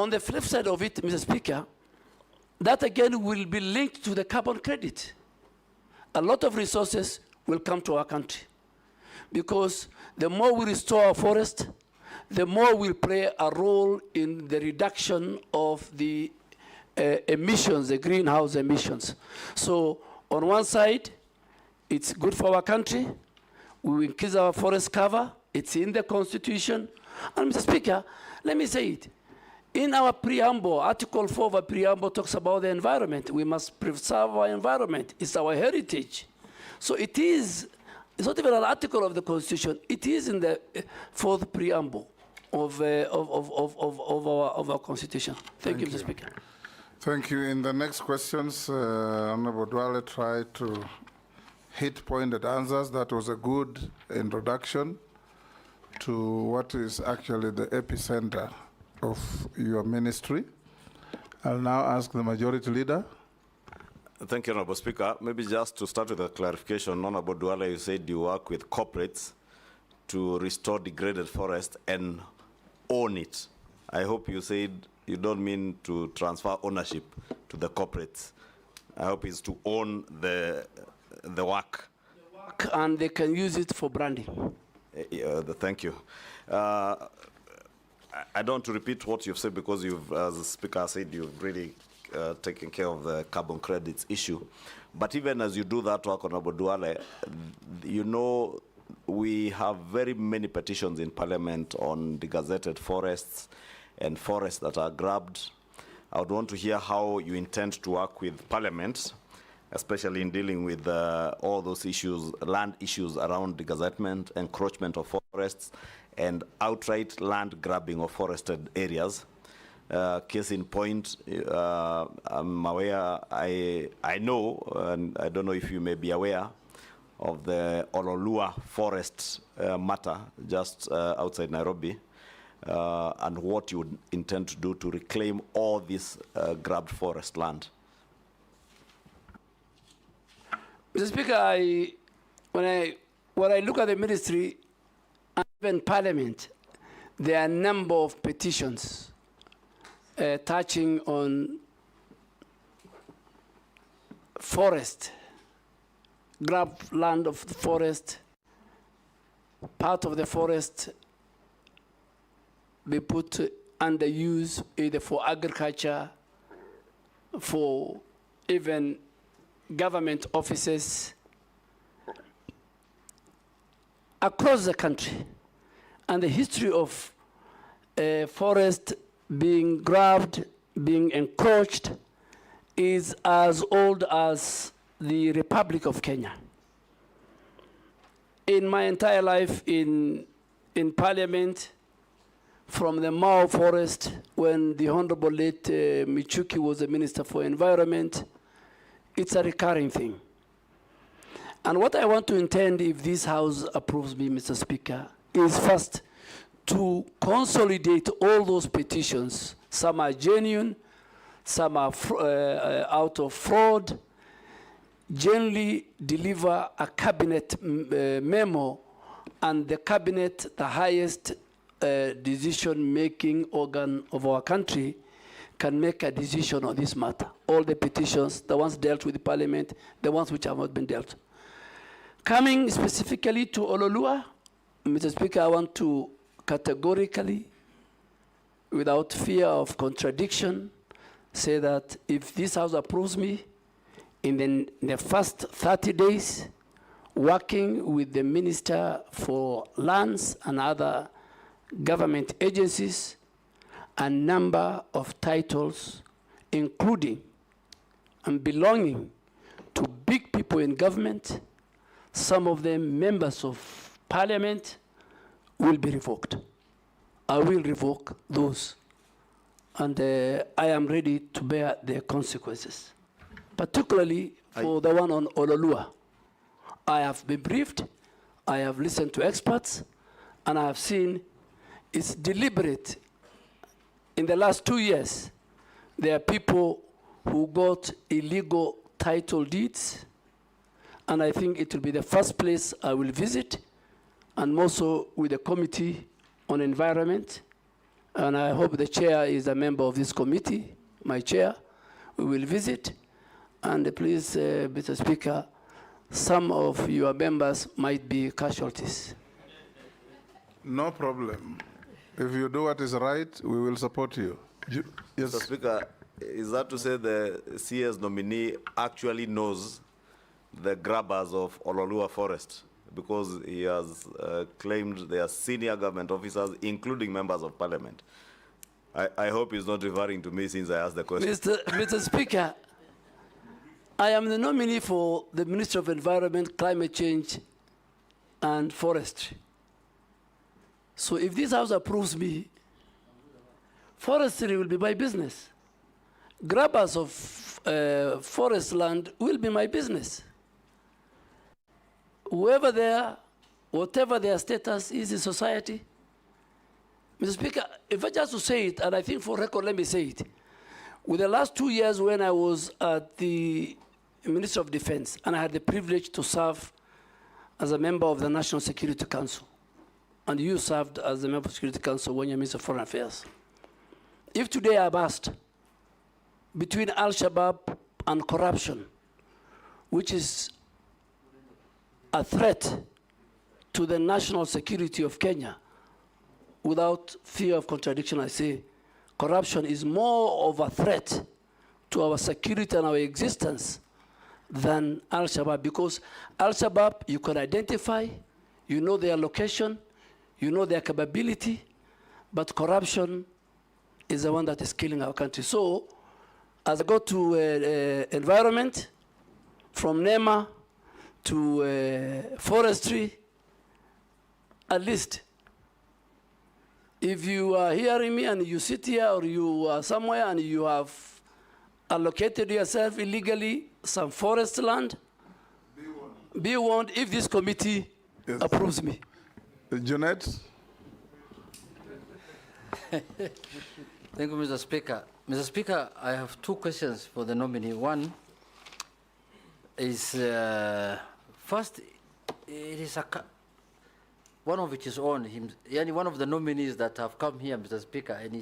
On the flip side of it, Mr. Speaker, that again will be linked to the carbon credit. A lot of resources will come to our country because the more we restore our forest, the more we'll play a role in the reduction of the emissions, the greenhouse emissions. So on one side, it's good for our country. We will increase our forest cover. It's in the Constitution. And Mr. Speaker, let me say it. In our preamble, Article 4 of our preamble talks about the environment. We must preserve our environment. It's our heritage. So it is, it's not even an article of the Constitution. It is in the fourth preamble of our Constitution. Thank you, Mr. Speaker. Thank you. In the next questions, Honorable Duale tried to hit pointed answers. That was a good introduction to what is actually the epicenter of your ministry. I'll now ask the Majority Leader. Thank you, Honorable Speaker. Maybe just to start with a clarification, Honorable Duale, you said you work with corporates to restore degraded forest and own it. I hope you said you don't mean to transfer ownership to the corporates. I hope it's to own the work. And they can use it for branding. Thank you. I don't want to repeat what you've said because you've, as the Speaker said, you've really taken care of the carbon credits issue. But even as you do that work, Honorable Duale, you know, we have very many petitions in Parliament on degazetted forests and forests that are grabbed. I would want to hear how you intend to work with Parliament, especially in dealing with all those issues, land issues around degazetment, encroachment of forests, and outright land grabbing of forested areas. Case in point, I'm aware, I know, and I don't know if you may be aware of the Ololua forest matter just outside Nairobi, and what you would intend to do to reclaim all this grabbed forest land. Mr. Speaker, when I look at the ministry and even Parliament, there are a number of petitions touching on forest, grab land of the forest, part of the forest be put under use either for agriculture, for even government offices across the country. And the history of forest being grabbed, being encroached, is as old as the Republic of Kenya. In my entire life in Parliament, from the Mao forest, when the Honorable late Michuki was the Minister for Environment, it's a recurring thing. And what I want to intend, if this House approves me, Mr. Speaker, is first to consolidate all those petitions. Some are genuine, some are out of fraud. Generally deliver a cabinet memo, and the cabinet, the highest decision-making organ of our country, can make a decision on this matter. All the petitions, the ones dealt with the Parliament, the ones which have not been dealt. Coming specifically to Ololua, Mr. Speaker, I want to categorically, without fear of contradiction, say that if this House approves me, in the first 30 days, working with the Minister for Lands and other government agencies, a number of titles, including and belonging to big people in government, some of them members of Parliament, will be revoked. I will revoke those. And I am ready to bear the consequences, particularly for the one on Ololua. I have been briefed, I have listened to experts, and I have seen it's deliberate. In the last 2 years, there are people who got illegal title deeds, and I think it will be the first place I will visit, and also with the Committee on Environment, And I hope the chair is a member of this committee, my chair. We will visit. And please, Mr. Speaker, some of your members might be casualties. No problem. If you do what is right, we will support you. Yes. Mr. Speaker, is that to say the CS nominee actually knows the grabbers of Ololua Forest? Because he has claimed they are senior government officers, including members of parliament. I hope he's not referring to me since I asked the question. Mr. Speaker, I am the nominee for the Minister of Environment, Climate Change, and Forestry. So if this House approves me, forestry will be my business. Grabbers of forest land will be my business. Whoever they are, whatever their status is in society. Mr. Speaker, if I just to say it, and I think for record, let me say it. With the last 2 years when I was at the Ministry of Defense, and I had the privilege to serve as a member of the National Security Council, and you served as a member of the Security Council when you're Minister of Foreign Affairs. If today I'm asked between Al-Shabaab and corruption, which is a threat to the national security of Kenya, without fear of contradiction, I say corruption is more of a threat to our security and our existence than Al-Shabaab, because Al-Shabaab, you can identify, you know their location, you know their capability, but corruption is the one that is killing our country. So, as I go to environment, from NEMA to forestry, at least, if you are hearing me and you sit here or you are somewhere and you have allocated yourself illegally some forest land, be warned if this committee approves me. Jeanette? Thank you, Mr. Speaker. Mr. Speaker, I have two questions for the nominee. One is, first, it is one of which is on him, one of the nominees that have come here, Mr. Speaker, and he